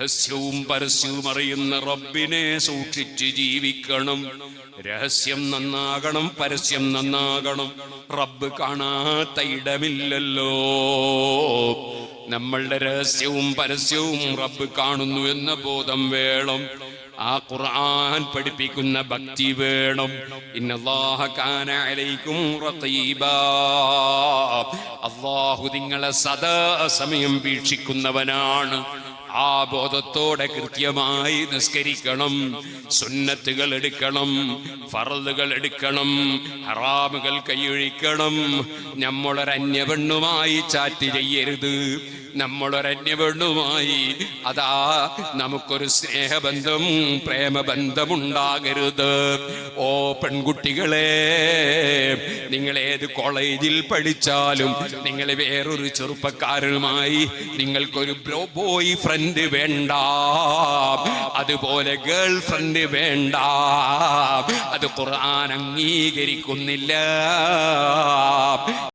രഹസ്യവും പരസ്യവും അറിയുന്ന റബ്ബിനെ സൂക്ഷിച്ച് ജീവിക്കണം. രഹസ്യം നന്നാകണം, പരസ്യം നന്നാകണം. റബ്ബ് കാണാത്ത ഇടമില്ലല്ലോ. നമ്മളുടെ രഹസ്യവും പരസ്യവും റബ്ബ് കാണുന്നു എന്ന ബോധം വേണം. ആ ഖുർആൻ പഠിപ്പിക്കുന്ന ഭക്തി വേണം. ഇന്നല്ലാഹ കാന അലൈക്കും റഖീബാ. അല്ലാഹു നിങ്ങളെ സദാ സമയം വീക്ഷിക്കുന്നവനാണ്. ആ ബോധത്തോടെ കൃത്യമായി നിസ്കരിക്കണം, സുന്നത്തുകൾ എടുക്കണം, ഫർളുകൾ എടുക്കണം, ഹറാമുകൾ കൈയൊഴിക്കണം. നമ്മളൊരന്യപെണ്ണുമായി ചാറ്റ് ചെയ്യരുത്. നമ്മളൊരന്യപെണ്ണുമായി നമുക്കൊരു സ്നേഹബന്ധം, പ്രേമബന്ധമുണ്ടാകരുത്. ഓ പെൺകുട്ടികളെ, നിങ്ങൾ ഏത് കോളേജിൽ പഠിച്ചാലും നിങ്ങൾ വേറൊരു ചെറുപ്പക്കാരനുമായി നിങ്ങൾക്കൊരു ബോയ് ഫ്രണ്ട് വേണ്ട, അതുപോലെ ഗേൾ ഫ്രണ്ട് വേണ്ട. അത് ഖുർആൻ അംഗീകരിക്കുന്നില്ല.